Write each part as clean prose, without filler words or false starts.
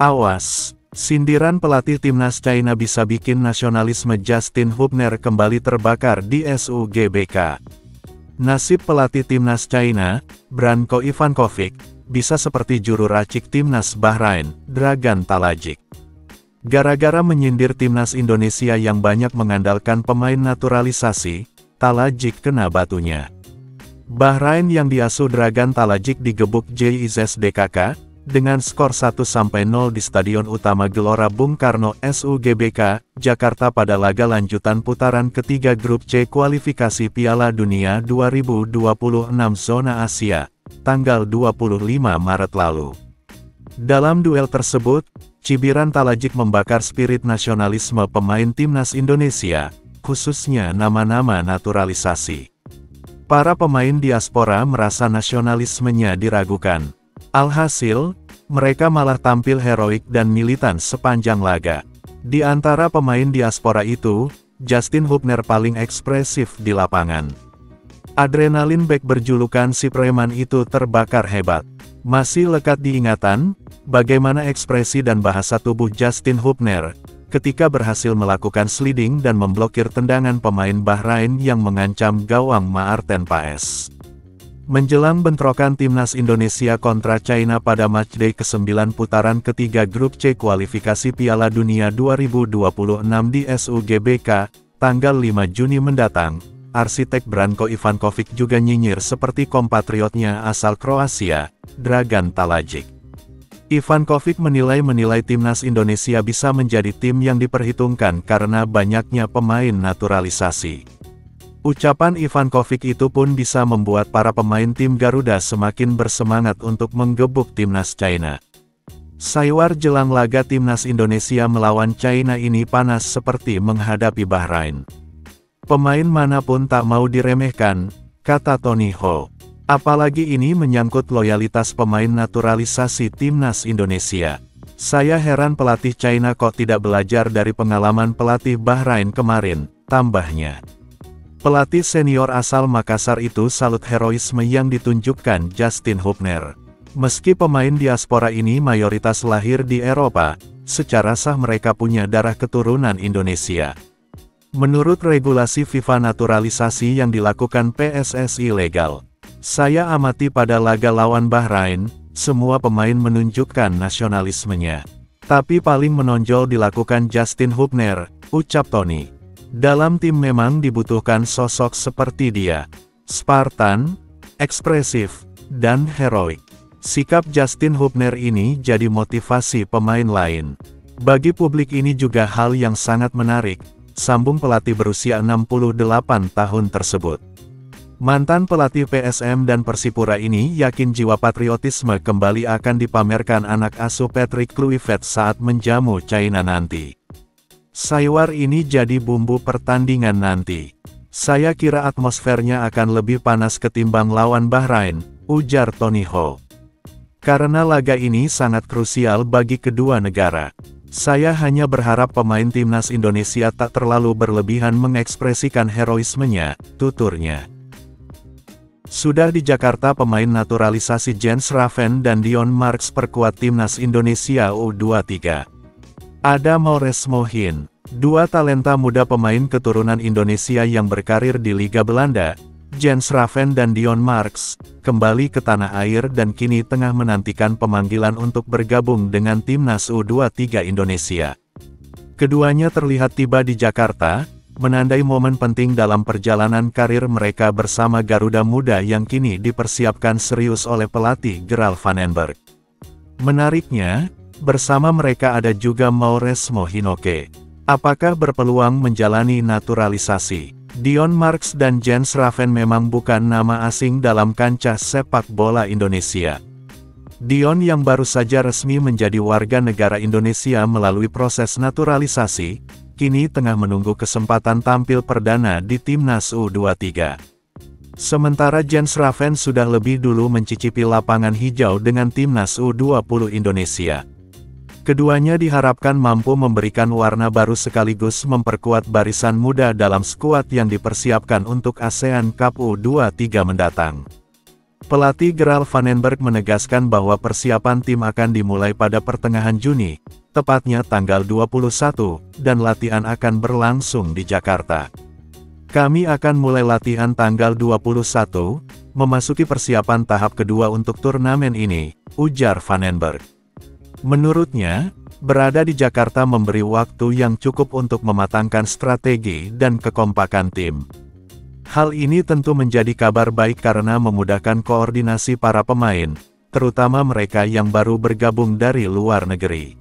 Awas, sindiran pelatih timnas China bisa bikin nasionalisme Justin Hubner kembali terbakar di SUGBK. Nasib pelatih timnas China, Branko Ivankovic, bisa seperti juru racik timnas Bahrain, Dragan Talajic. Gara-gara menyindir timnas Indonesia yang banyak mengandalkan pemain naturalisasi, Talajic kena batunya. Bahrain yang diasuh Dragan Talajic digebuk JIZSDKK, dengan skor 1-0 di Stadion Utama Gelora Bung Karno SUGBK, Jakarta pada laga lanjutan putaran ketiga Grup C kualifikasi Piala Dunia 2026 Zona Asia, tanggal 25 Maret lalu. Dalam duel tersebut, cibiran Talajic membakar spirit nasionalisme pemain timnas Indonesia, khususnya nama-nama naturalisasi. Para pemain diaspora merasa nasionalismenya diragukan. Alhasil, mereka malah tampil heroik dan militan sepanjang laga. Di antara pemain diaspora itu, Justin Hubner paling ekspresif di lapangan. Adrenalin bek berjulukan si preman itu terbakar hebat. Masih lekat diingatan, bagaimana ekspresi dan bahasa tubuh Justin Hubner, ketika berhasil melakukan sliding dan memblokir tendangan pemain Bahrain yang mengancam gawang Maarten Paes. Menjelang bentrokan timnas Indonesia kontra China pada matchday ke-9 putaran ketiga Grup C kualifikasi Piala Dunia 2026 di SUGBK, tanggal 5 Juni mendatang, arsitek Branko Ivankovic juga nyinyir seperti kompatriotnya asal Kroasia, Dragan Talajic. Ivankovic menilai timnas Indonesia bisa menjadi tim yang diperhitungkan karena banyaknya pemain naturalisasi. Ucapan Ivankovic itu pun bisa membuat para pemain tim Garuda semakin bersemangat untuk menggebuk timnas China. Sayuar jelang laga timnas Indonesia melawan China ini panas seperti menghadapi Bahrain. Pemain manapun tak mau diremehkan, kata Tony Ho. Apalagi ini menyangkut loyalitas pemain naturalisasi timnas Indonesia. Saya heran pelatih China kok tidak belajar dari pengalaman pelatih Bahrain kemarin, tambahnya. Pelatih senior asal Makassar itu salut heroisme yang ditunjukkan Justin Hubner. Meski pemain diaspora ini mayoritas lahir di Eropa, secara sah mereka punya darah keturunan Indonesia. Menurut regulasi FIFA naturalisasi yang dilakukan PSSI legal, saya amati pada laga lawan Bahrain, semua pemain menunjukkan nasionalismenya. Tapi paling menonjol dilakukan Justin Hubner, ucap Tony. Dalam tim memang dibutuhkan sosok seperti dia. Spartan, ekspresif, dan heroik. Sikap Justin Hubner ini jadi motivasi pemain lain. Bagi publik ini juga hal yang sangat menarik, sambung pelatih berusia 68 tahun tersebut. Mantan pelatih PSM dan Persipura ini yakin jiwa patriotisme kembali akan dipamerkan anak asuh Patrick Kluivert saat menjamu China nanti. Sayuar ini jadi bumbu pertandingan nanti. Saya kira atmosfernya akan lebih panas ketimbang lawan Bahrain, ujar Tony Ho. Karena laga ini sangat krusial bagi kedua negara. Saya hanya berharap pemain timnas Indonesia tak terlalu berlebihan mengekspresikan heroismenya, tuturnya. Sudah di Jakarta pemain naturalisasi Jens Raven dan Dion Marks perkuat timnas Indonesia U23. Ada Maures Mohin, dua talenta muda pemain keturunan Indonesia yang berkarir di Liga Belanda, Jens Raven dan Dion Marks, kembali ke tanah air dan kini tengah menantikan pemanggilan untuk bergabung dengan timnas U23 Indonesia. Keduanya terlihat tiba di Jakarta, menandai momen penting dalam perjalanan karir mereka bersama Garuda Muda yang kini dipersiapkan serius oleh pelatih Gerald Vandenberg. Menariknya, bersama mereka ada juga Maures Mohinoke. Apakah berpeluang menjalani naturalisasi? Dion Marks dan Jens Raven memang bukan nama asing dalam kancah sepak bola Indonesia. Dion yang baru saja resmi menjadi warga negara Indonesia melalui proses naturalisasi, kini tengah menunggu kesempatan tampil perdana di timnas U23. Sementara Jens Raven sudah lebih dulu mencicipi lapangan hijau dengan timnas U20 Indonesia. Keduanya diharapkan mampu memberikan warna baru sekaligus memperkuat barisan muda dalam skuad yang dipersiapkan untuk ASEAN Cup U23 mendatang. Pelatih Gerald Vandenberg menegaskan bahwa persiapan tim akan dimulai pada pertengahan Juni, tepatnya tanggal 21, dan latihan akan berlangsung di Jakarta. Kami akan mulai latihan tanggal 21, memasuki persiapan tahap kedua untuk turnamen ini, ujar Vandenberg. Menurutnya, berada di Jakarta memberi waktu yang cukup untuk mematangkan strategi dan kekompakan tim. Hal ini tentu menjadi kabar baik karena memudahkan koordinasi para pemain, terutama mereka yang baru bergabung dari luar negeri.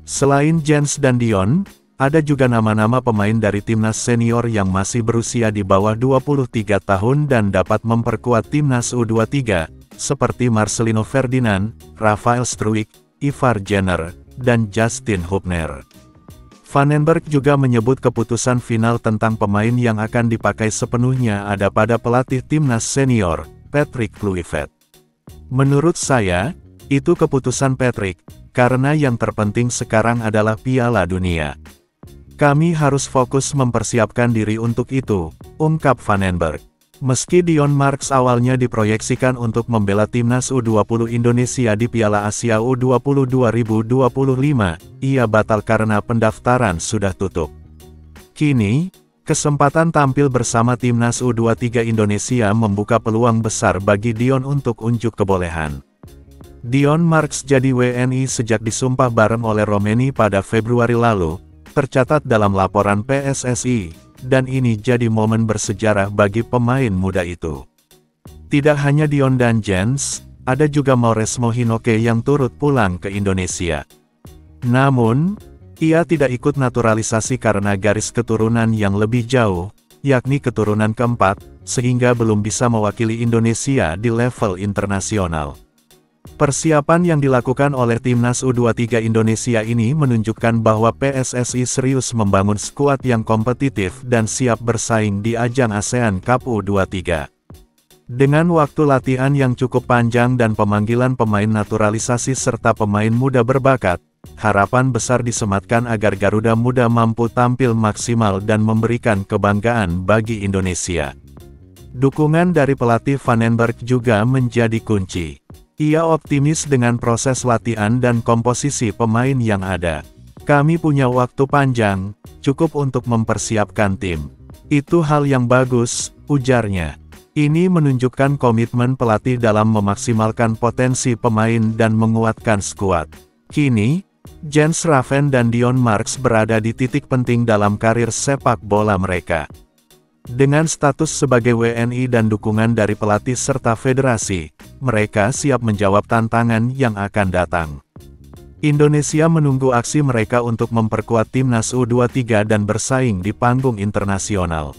Selain Jens dan Dion, ada juga nama-nama pemain dari timnas senior yang masih berusia di bawah 23 tahun dan dapat memperkuat timnas U23, seperti Marcelino Ferdinand, Rafael Struijk, Ivar Jenner, dan Justin Hubner. Vandenberg juga menyebut keputusan final tentang pemain yang akan dipakai sepenuhnya ada pada pelatih timnas senior, Patrick Kluivert. Menurut saya, itu keputusan Patrick, karena yang terpenting sekarang adalah Piala Dunia. Kami harus fokus mempersiapkan diri untuk itu, ungkap Vandenberg. Meski Dion Marks awalnya diproyeksikan untuk membela timnas U20 Indonesia di Piala Asia U20 2025, ia batal karena pendaftaran sudah tutup. Kini, kesempatan tampil bersama timnas U23 Indonesia membuka peluang besar bagi Dion untuk unjuk kebolehan. Dion Marks jadi WNI sejak disumpah bareng oleh Romeni pada Februari lalu, tercatat dalam laporan PSSI. Dan ini jadi momen bersejarah bagi pemain muda itu. Tidak hanya Dion dan Jens, ada juga Mauresmo Hinoke yang turut pulang ke Indonesia. Namun, ia tidak ikut naturalisasi karena garis keturunan yang lebih jauh, yakni keturunan keempat, sehingga belum bisa mewakili Indonesia di level internasional. Persiapan yang dilakukan oleh timnas U23 Indonesia ini menunjukkan bahwa PSSI serius membangun skuad yang kompetitif dan siap bersaing di ajang ASEAN Cup U23. Dengan waktu latihan yang cukup panjang dan pemanggilan pemain naturalisasi serta pemain muda berbakat, harapan besar disematkan agar Garuda Muda mampu tampil maksimal dan memberikan kebanggaan bagi Indonesia. Dukungan dari pelatih Vandenberg juga menjadi kunci. Ia optimis dengan proses latihan dan komposisi pemain yang ada. Kami punya waktu panjang, cukup untuk mempersiapkan tim. Itu hal yang bagus, ujarnya. Ini menunjukkan komitmen pelatih dalam memaksimalkan potensi pemain dan menguatkan skuad. Kini, Jens Raven dan Dion Marks berada di titik penting dalam karir sepak bola mereka. Dengan status sebagai WNI dan dukungan dari pelatih serta federasi, mereka siap menjawab tantangan yang akan datang. Indonesia menunggu aksi mereka untuk memperkuat timnas U23 dan bersaing di panggung internasional.